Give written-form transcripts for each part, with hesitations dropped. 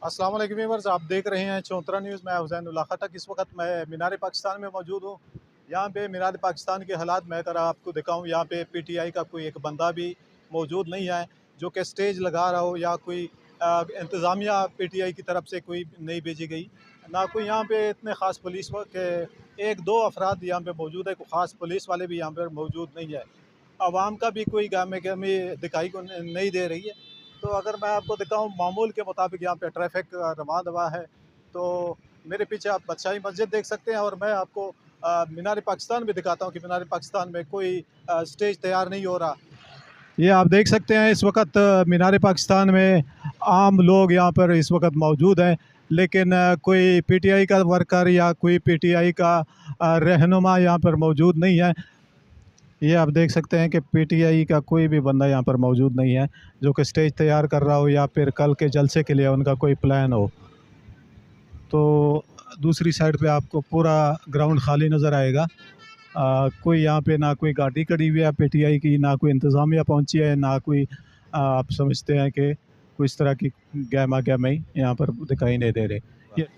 अस्सलाम वालेकुम व्यूअर्स, आप देख रहे हैं चौतरा न्यूज़। मैं हुसैन उल्ला खटक। इस वक्त मैं मीनार पाकिस्तान में मौजूद हूँ। यहाँ पे मीनार पाकिस्तान के हालात मैं अगर आपको दिखाऊँ, यहाँ पे पीटीआई का कोई एक बंदा भी मौजूद नहीं है जो कि स्टेज लगा रहा हो, या कोई इंतज़ामिया पीटीआई की तरफ से कोई नहीं भेजी गई। ना कोई यहाँ पे इतने ख़ास पुलिस के एक दो अफराद यहाँ पे मौजूद है, कोई ख़ास पुलिस वाले भी यहाँ पर मौजूद नहीं है। आवाम का भी कोई गामे गमी दिखाई को नहीं दे रही है। तो अगर मैं आपको दिखाऊँ, मामूल के मुताबिक यहाँ पे ट्रैफिक रवां दवा है। तो मेरे पीछे आप बादशाही मस्जिद देख सकते हैं, और मैं आपको मीनार पाकिस्तान भी दिखाता हूँ कि मीनार पाकिस्तान में कोई स्टेज तैयार नहीं हो रहा। ये आप देख सकते हैं, इस वक्त मीनार पाकिस्तान में आम लोग यहाँ पर इस वक्त मौजूद हैं, लेकिन कोई पीटीआई का वर्कर या कोई पीटीआई का रहनुमा यहाँ पर मौजूद नहीं है। ये आप देख सकते हैं कि पीटीआई का कोई भी बंदा यहाँ पर मौजूद नहीं है जो कि स्टेज तैयार कर रहा हो या फिर कल के जलसे के लिए उनका कोई प्लान हो। तो दूसरी साइड पे आपको पूरा ग्राउंड खाली नज़र आएगा। कोई यहाँ पे ना कोई गाड़ी खड़ी हुई है पीटीआई की, ना कोई इंतज़ामिया पहुँची है, ना कोई आप समझते हैं कि कोई इस तरह की गहमा गहमी यहाँ पर दिखाई नहीं दे रहे। ये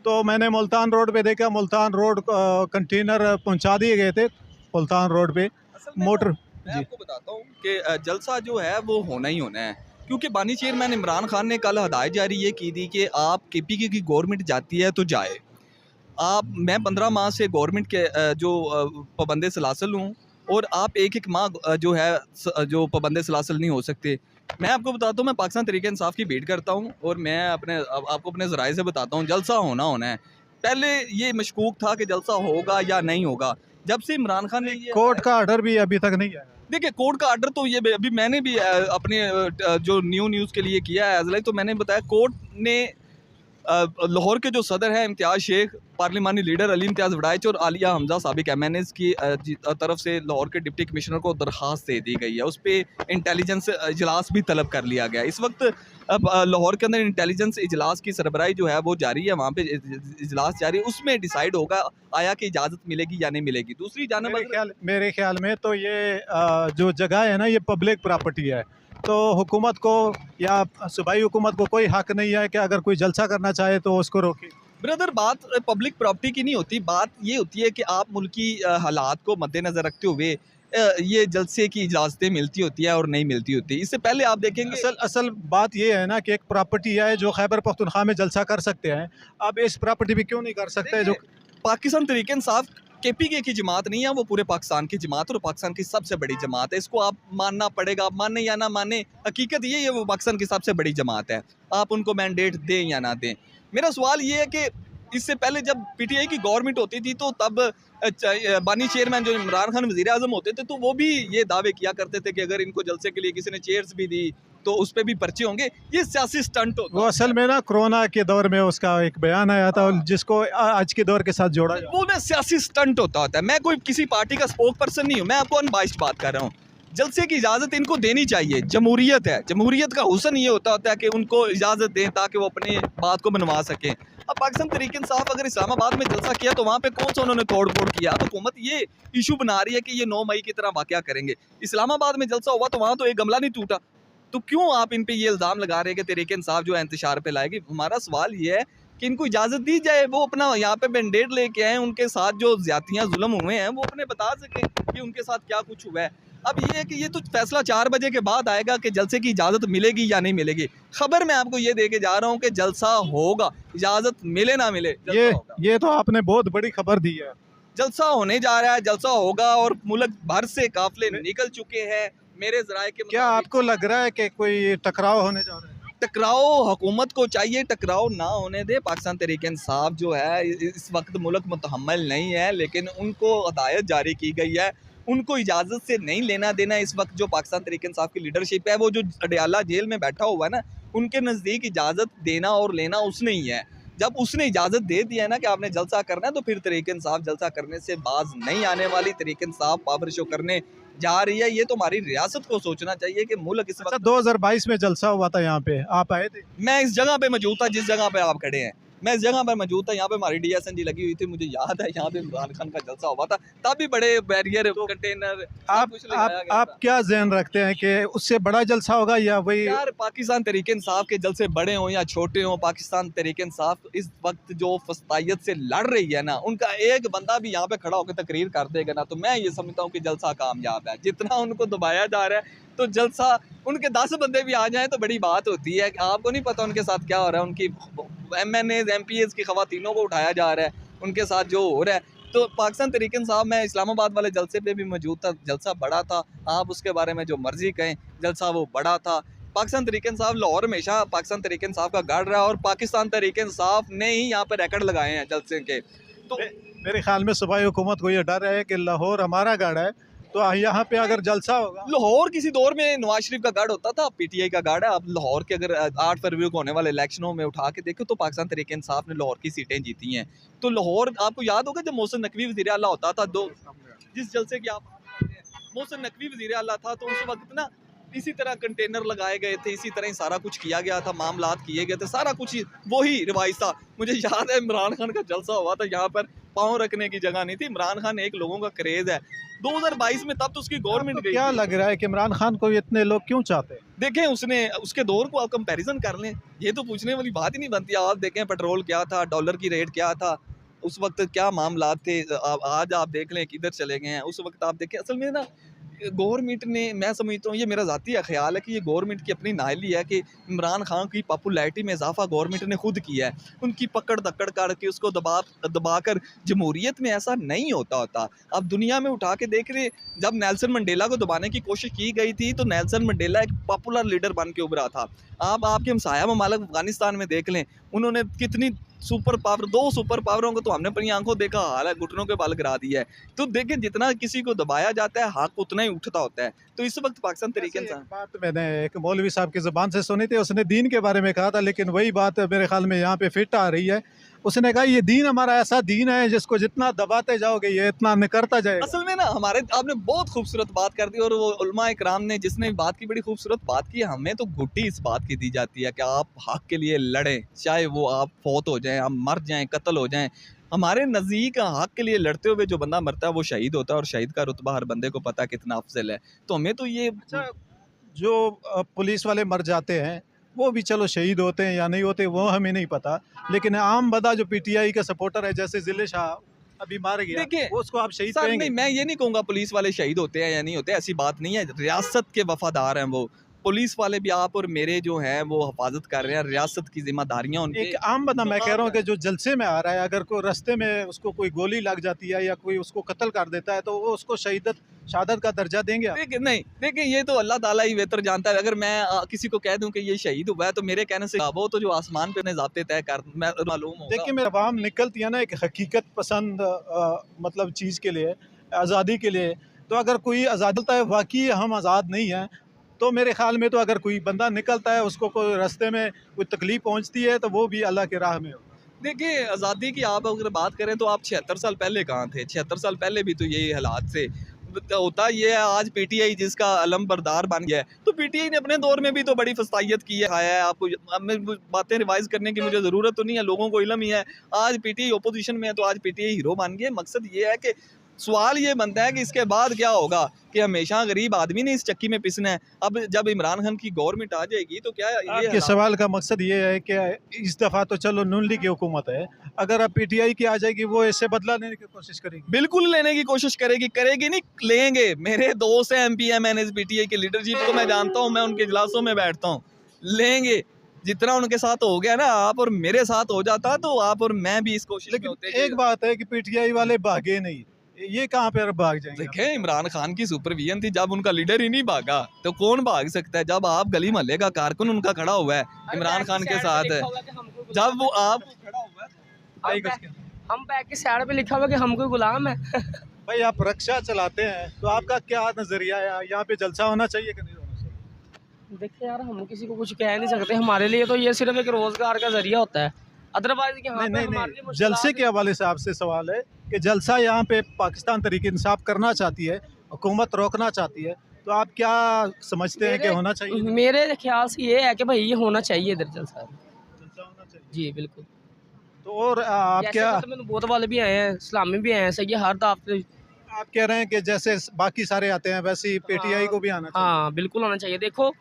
तो मैंने मुल्तान रोड पे देखा, मुल्तान रोड कंटेनर पहुँचा दिए गए थे मुल्तान रोड पे असल में मोटर। मैं जी, आपको बताता हूँ कि जलसा जो है वो होना ही होना है, क्योंकि बानी चेयरमैन इमरान खान ने कल हदायत जारी ये की थी कि आप केपीके की गवर्नमेंट जाती है तो जाए। मैं 15 माह से गवर्नमेंट के पाबंद सलासल हूँ, और आप एक एक माह जो है जो पाबंद सलासल नहीं हो सकते। मैं आपको बताता हूँ, मैं पाकिस्तान तरीके इंसाफ की भेंट करता हूँ, और मैं आपको अपने ज़राए से बताता हूँ, जलसा होना होना है। पहले ये मशकूक था कि जलसा होगा या नहीं होगा, जब से इमरान खान ने ये कोर्ट का ऑर्डर भी अभी तक नहीं आया। देखिए कोर्ट का ऑर्डर तो ये अभी मैंने भी अपने जो न्यूज़ के लिए किया है एज, तो मैंने बताया कोर्ट ने लाहौर के जो सदर हैं इम्तियाज़ शेख, पार्लिमानी लीडर अली इम्तियाज़ वड़ाइच और आलिया हमजा साबिक MNAs की तरफ से लाहौर के डिप्टी कमिश्नर को दरख्वास्त दे दी गई है। उस पर इंटेलिजेंस इजलास भी तलब कर लिया गया। इस वक्त अब लाहौर के अंदर इंटेलिजेंस इजलास की सरबराही जो है वो जारी है, वहाँ पे इजलास जारी है, उसमें डिसाइड होगा आया कि इजाज़त मिलेगी या नहीं मिलेगी। दूसरी जानब मेरे ख्याल में तो ये जो जगह है ना, ये पब्लिक प्रॉपर्टी है। तो हुकूमत को या सूबाई हुकूमत को कोई हक नहीं है कि अगर कोई जलसा करना चाहे तो उसको रोके। ब्रदर, बात पब्लिक प्रॉपर्टी की नहीं होती, बात ये होती है कि आप मुल्की हालात को मद्देनज़र रखते हुए ये जलसे की इजाज़तें मिलती होती है और नहीं मिलती होती। इससे पहले आप देखेंगे असल बात ये है ना कि एक प्रॉपर्टी है जो खैबर पख्तूनख्वा में जलसा कर सकते हैं, अब इस प्रॉपर्टी पे क्यों नहीं कर सकते? जो पाकिस्तान तरीके इंसाफ केपीके की जमात नहीं है, वो पूरे पाकिस्तान की जमात और पाकिस्तान की सबसे बड़ी जमात है। इसको आप मानना पड़ेगा, आप माने या ना माने, हकीकत ये है वो पाकिस्तान की सबसे बड़ी जमात है। आप उनको मैंडेट दें या ना दें। मेरा सवाल ये है कि इससे पहले जब पीटीआई की गवर्नमेंट होती थी तो तब बानी चेयरमैन जो इमरान खान वज़ीर आज़म होते थे तो वो भी ये दावे किया करते थे कि अगर इनको जलसे के लिए किसी ने चेयर्स भी दी तो उस पर भी पर्चे होंगे। ये सियासी स्टंट होता वो असल में ना कोरोना के दौर में उसका एक बयान आया था जिसको आज के दौर के साथ जोड़ा जाए। वो मैं सियासी स्टंट होता है। मैं कोई किसी पार्टी का स्पोक पर्सन नहीं हूँ, मैं आपको अनबाइस्ड बात कर रहा हूँ। जलसे की इजाज़त इनको देनी चाहिए, जमहूरियत है, जमहूरियत का हुस्न ये होता है कि उनको इजाज़त दें ताकि वो अपने बात को मनवा सकें। अब पाकिस्तान तरीके इंसाफ अगर इस्लामाबाद में जलसा किया तो वहाँ पे कौन सा उन्होंने तोड़ फोड़ किया? अब हुकूमत ये इशू बना रही है कि ये 9 मई की तरह वाक़या करेंगे। इस्लामाबाद में जलसा हुआ तो वहाँ तो एक गमला नहीं टूटा, तो क्यों आप इन पे ये इल्ज़ाम लगा रहे हैं कि तरीके इंसाफ जो है इंतशार पे लाएगी? हमारा सवाल ये है कि इनको इजाज़त दी जाए, वो अपना यहाँ पे मैंडेट लेके आए, उनके साथ जो ज़्यादतियाँ जुल्म हुए हैं वो अपने बता सकें कि उनके साथ क्या कुछ हुआ है। अब ये है कि ये तो फैसला 4 बजे के बाद आएगा कि जलसे की इजाज़त मिलेगी या नहीं मिलेगी। खबर मैं आपको ये दे के जा रहा हूँ कि जलसा होगा, इजाज़त मिले ना मिले ये तो आपने बहुत बड़ी खबर दी है। जलसा होने जा रहा है, जलसा होगा, और मुल्क भर से काफिले निकल चुके हैं। मेरे ज़राए के क्या आपको लग रहा है कि कोई टकराव होने जा रहा है? टकराव हुकूमत को चाहिए, टकराव ना होने दे। पाकिस्तान तहरीक इंसाफ जो है इस वक्त मुल्क मुतहम्मिल नहीं है, लेकिन उनको हदायत जारी की गई है, उनको इजाज़त से नहीं लेना देना। इस वक्त जो पाकिस्तान तहरीक इंसाफ की लीडरशिप है, वो जो अडयाला जेल में बैठा हुआ है ना, उनके नज़दीक इजाज़त देना और लेना उसने ही है। जब उसने इजाज़त दे दिया है ना कि आपने जलसा करना है, तो फिर तहरीक इंसाफ जलसा करने से बाज नहीं आने वाली। तहरीक इंसाफ पावर शो करने जा रही है। ये तो हमारी रियासत को सोचना चाहिए कि मुल्क इस वक्त 2022 में जलसा हुआ था, यहाँ पे आप आए थे? मैं इस जगह पे मौजूद था जिस जगह पे आप खड़े हैं। मैं इस जगह पर मौजूद था, यहाँ पे हमारी DSNG लगी हुई थी, मुझे याद है यहाँ पे इमरान खान का जलसा हुआ था, तब भी बड़े बैरियर तो कंटेनर आप कुछ लगाया गया आप था। क्या ज़हन रखते हैं कि उससे बड़ा जलसा होगा या वही? यार पाकिस्तान तहरीक इंसाफ के जलसे बड़े हों या छोटे हों, पाकिस्तान तहरीक इंसाफ इस वक्त जो फस्तायत से लड़ रही है ना, उनका एक बंदा भी यहाँ पे खड़ा होकर तकरीर कर देगा ना, तो मैं ये समझता हूँ कि जलसा कामयाब है। जितना उनको दबाया जा रहा है तो जलसा, उनके 10 बंदे भी आ जाएं तो बड़ी बात होती है। आपको नहीं पता उनके साथ क्या हो रहा है, उनकी MNAs MPs की खवातीनों को उठाया जा रहा है, उनके साथ जो हो रहा है। तो पाकिस्तान तहरीक इंसाफ, मैं इस्लामाबाद वाले जलसे पे भी मौजूद था, जलसा बड़ा था, आप उसके बारे में जो मर्जी कहें, जलसा वो बड़ा था। पाकिस्तान तहरीक इंसाफ लाहौर हमेशा पाकिस्तान तहरीक इंसाफ का गढ़ रहा है, और पाकिस्तान तहरीक इंसाफ ने ही यहाँ पे रिकॉर्ड लगाए हैं जलसे के। तो मेरे ख्याल में सूबाई हुकूमत को ये डर है कि लाहौर हमारा गढ़ है, तो यहाँ पे अगर जलसा होगा। लाहौर किसी दौर में नवाज शरीफ का गढ़ होता था, PTI का गढ़ है। अब लाहौर के अगर 8 फरवरी को होने वाले इलेक्शनों में उठा के देखो तो पाकिस्तान तहरीक इंसाफ ने लाहौर की सीटें जीती हैं। तो लाहौर, आपको याद होगा जब मोहसिन नकवी वज़ीर आला होता था, जिस जलसे की आप बात करते हैं, मोहसिन नकवी वज़ीर आला था, तो उस वक्त ना इसी तरह कंटेनर लगाए गए थे, इसी तरह ही सारा कुछ किया गया था, मामलात किए गए थे, सारा कुछ वही रिवाइज था। मुझे याद है इमरान खान का जलसा हुआ था, यहाँ पर पाँव रखने की जगह नहीं थी। इमरान खान एक लोगों का क्रेज है 2022 में, तब तो उसकी गवर्नमेंट गई। क्या लग रहा है कि इमरान खान को इतने लोग क्यों चाहते हैं? देखें उसने उसके दौर को आप कंपैरिजन कर लें, ये तो पूछने वाली बात ही नहीं बनती। आप देखें पेट्रोल क्या था, डॉलर की रेट क्या था, उस वक्त क्या मामलात थे, आज आप देख लें किधर चले गए हैं। उस वक्त आप देखें, असल में ना गवर्नमेंट ने, मैं समझता हूँ, ये मेरा ज़ाती ख्याल है कि ये गवर्नमेंट की अपनी नाहली है कि इमरान खान की पॉपुलैरिटी में इजाफा गवर्नमेंट ने खुद किया है। उनकी पकड़ दकड़ करके उसको दबाकर जमहूरियत में ऐसा नहीं होता। अब दुनिया में उठा के देख रहे, जब नेल्सन मंडेला को दबाने की कोशिश की गई थी तो नेल्सन मंडेला एक पॉपुलर लीडर बन के उभरा था। आप आपके हमसाया ममालिक अफगानिस्तान में देख लें, उन्होंने कितनी सुपर पावर, 2 सुपर पावरों को तो हमने अपनी आंखों देखा हाल है, घुटनों के बल गिरा दिया है। तो देखिए जितना किसी को दबाया जाता है हक उतना ही उठता होता है। तो इस वक्त पाकिस्तान तरीके से बात मैंने एक मौलवी साहब की ज़ुबान से सुनी थी, उसने दीन के बारे में कहा था, लेकिन वही बात मेरे ख्याल में यहाँ पे फिट आ रही है। उसने कहा ये दीन हमारा ऐसा दीन है जिसको जितना दबाते जाओगे ये इतना निकलता जाएगा। असल में ना हमारे, आपने बहुत खूबसूरत बात कर दी, और वो उलमा इकराम ने जिसने बात की बड़ी खूबसूरत बात की। हमें तो घुट्टी इस बात की दी जाती है कि आप हक के लिए लड़ें, चाहे वो आप फौत हो जाएं, आप मर जाएं, कत्ल हो जाएं। हमारे नज़दीक हक के लिए लड़ते हुए जो बंदा मरता है वो शहीद होता है, और शहीद का रुतबा हर बंदे को पता है कितना अफजल है। तो हमें तो ये अच्छा, जो पुलिस वाले मर जाते हैं वो भी चलो शहीद होते हैं या नहीं होते वो हमें नहीं पता, लेकिन आम बंदा जो PTI का सपोर्टर है, जैसे जिले शाह अभी मार गया, देखिए, वो उसको आप शहीद सर कहेंगे? नहीं, मैं ये नहीं कहूँगा पुलिस वाले शहीद होते हैं या नहीं होते, ऐसी बात नहीं है। रियासत के वफादार हैं वो पुलिस वाले भी, आप और मेरे जो हैं वो हिफाजत कर रहे हैं, रियासत की जिम्मेदारियाँ उनकी। एक आम बंदा, मैं कह रहा हूँ कि जो जलसे में आ रहा है, अगर कोई रास्ते में उसको कोई गोली लग जाती है या कोई उसको कत्ल कर देता है तो वो उसको शहादत का दर्जा देंगे आप? देखिए नहीं, देखिए ये तो अल्लाह ताला ही बेहतर जानता है। अगर मैं किसी को कह दूं कि ये शहीद हुआ है तो मेरे कहने से वो तो जो आसमान पे अपने ज़ाब्ते तय कर, मैं मालूम होगा। देखिए मेरा आवाम निकलती है ना एक हकीकत पसंद मतलब चीज़ के लिए, आज़ादी के लिए। तो अगर कोई आज़ाद है, वाकई हम आज़ाद नहीं हैं, तो मेरे ख्याल में तो अगर कोई बंदा निकलता है उसको कोई रास्ते में कोई तकलीफ पहुंचती है तो वो भी अल्लाह की राह में हो। देखिए आज़ादी की आप अगर बात करें तो आप 76 साल पहले कहाँ थे? 76 साल पहले भी तो यही हालात से होता। ये है आज PTI जिसका अलम बरदार बन गया है, तो PTI ने अपने दौर में भी तो बड़ी फस्तायत की है, खाया है। आपको अब बातें रिवाइज करने की मुझे ज़रूरत तो नहीं है, लोगों को इल्म ही है। आज PTI ओपोजिशन में है तो आज PTI हीरो बन गए। मकसद ये है कि सवाल ये बनता है कि इसके बाद क्या होगा, कि हमेशा गरीब आदमी ने इस चक्की में पिसना है। अब जब इमरान खान की गवर्नमेंट आ जाएगी तो क्या ये आपके सवाल का मकसद ये है कि इस दफ़ा तो चलो नून लीग की हुकूमत है, अगर अब PTI की आ जाएगी वो इससे बदला लेने की कोशिश करेगी? बिल्कुल लेने की कोशिश करेगी, करेगी नहीं, लेंगे। मेरे दोस्त हैं MP MNAs PTI की लीडरशिप को मैं जानता हूँ, मैं उनके इजलासों में बैठता हूँ, लेंगे। जितना उनके साथ हो गया ना, आप और मेरे साथ हो जाता तो आप और मैं भी इस कोशिश में होते। एक बात है कि PTI वाले भागे नहीं, ये कहाँ पे भाग जाएंगे? देखें इमरान खान की सुपरविजन थी, जब उनका लीडर ही नहीं भागा तो कौन भाग सकता है? जब आप गली मोहल्ले का कारकुन उनका खड़ा हुआ है इमरान खान के साथ है, जब वो आप खड़ा हुआ है, हम बैग की साइड पे लिखा हुआ कि हम कोई गुलाम है। भाई आप रक्षा चलाते हैं तो आपका क्या नजरिया है, यहाँ पे जलसा होना चाहिए कि नहीं होना चाहिए? देखिए यार, हम किसी को कुछ कह नहीं सकते, हमारे लिए तो ये सिर्फ एक रोजगार का जरिया होता है। अदरवाइज नहीं, जलसे के हवाले से आपसे सवाल है कि जलसा यहाँ पे पाकिस्तान तहरीक इंसाफ करना चाहती है, हुकूमत रोकना चाहती है, तो आप क्या समझते हैं कि होना चाहिए? मेरे ख्याल से ये है कि भाई ये होना चाहिए इधर जलसा। जलसा होना चाहिए। जी बिल्कुल। तो और आप जैसे क्या मतलब बोत वाले भी आए हैं, इस्लामी भी आए हैं, सही है, हर दफे। आप कह रहे हैं कि जैसे बाकी सारे आते हैं वैसे ही पीटीआई को भी आना चाहिए? हाँ बिल्कुल आना चाहिए। देखो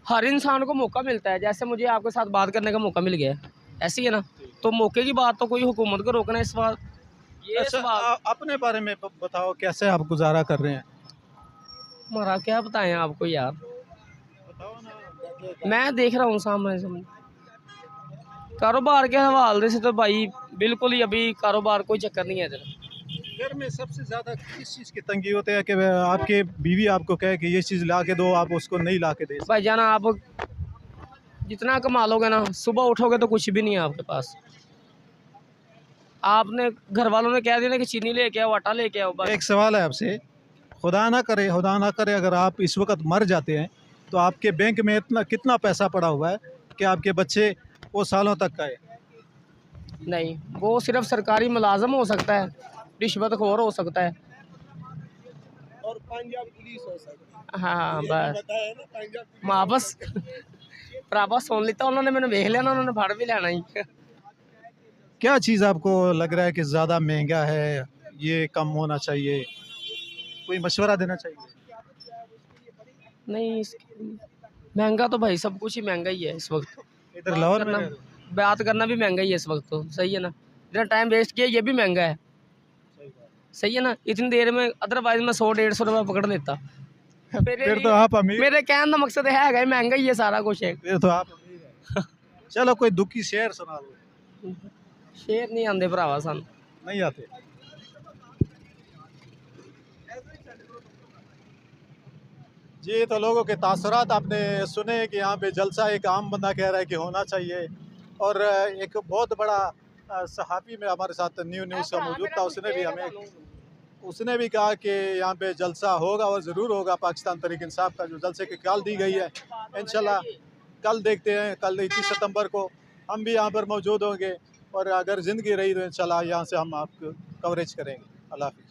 हर इंसान को मौका मिलता है, जैसे मुझे आपके साथ बात करने का मौका मिल गया है, ऐसी है ना। तो मौके की बात तो कोई हुकूमत को रोकना है इस बात, ये अच्छा, सवाल। अपने बारे में बताओ, कैसे आप गुजारा कर रहे हैं? हमारा क्या बताएं आपको यार, बताओ ना। मैं देख रहा हूँ सामने से। कारोबार के हवाले से तो भाई बिल्कुल ही अभी कारोबार कोई चक्कर नहीं है इधर। घर में सबसे ज्यादा किस चीज़ की तंगी होती है कि आपके बीवी आपको कहे कि ये चीज़ ला के दो, आप उसको नहीं ला के दे सकते? भाई जान आप जितना कमा लोगे ना, सुबह उठोगे तो कुछ भी नहीं है आपके पास। आपने घर वालों ने कह दिया ना कि चीनी लेके आओ, आटा लेके आओ, बस। एक सवाल है आपसे, खुदा ना करे अगर आप इस वक्त मर जाते हैं तो आपके बैंक में इतना कितना पैसा पड़ा हुआ है कि आपके बच्चे वो सालों तक खाए? नहीं, वो सिर्फ सरकारी मुलाजम हो सकता है, रिश्वतखोर हो सकता है। और पंजाब पुलिस हो सकती हाँ बस है ना, पंजाब वापस भरावा सुन लिता उन्होंने, मैंने देख लिया ना, उन्होंने फड़ भी लेना ही। क्या चीज़ आपको लग रहा है कि ज़्यादा महंगा है, ये कम होना चाहिए, कोई मशवरा देना चाहिए? नहीं महंगा तो भाई सब कुछ ही महंगा ही है इस वक्त। इधर लाहौर में करना रह रहे हो? बात करना भी महंगा ही है इस वक्त, तो सही है ना। इतना टाइम वेस्ट किया ये भी महंगा है, सही है ना। इतनी देर में अदरवाइज मैं 100-150 रुपये पकड़ लेता। मेरे फिर तो लिए आप अमीर, मेरे कहने का मकसद है महंगा ही है सारा कुछ है। फिर तो आप अमीर हैं। चलो कोई दुखी शेर सुना दो। शेर नहीं आंदे भरावा सन। नहीं आते? जी, तो लोगों के तासुरात आपने सुने कि यहाँ पे जलसा एक आम बंदा कह रहा है कि होना चाहिए, और एक बहुत बड़ा सहाफ़ी में हमारे साथ न्यूज़ का मौजूद था, उसने भी कहा कि यहाँ पे जलसा होगा और ज़रूर होगा। पाकिस्तान तहरीक इंसाफ का जो जलसे की कॉल दी गई है, इंशाल्लाह कल देखते हैं, कल 21 सितंबर को हम भी यहाँ पर मौजूद होंगे, और अगर ज़िंदगी रही तो इंशाल्लाह यहाँ से हम आपको कवरेज करेंगे। अल्लाह हाफ़िज़।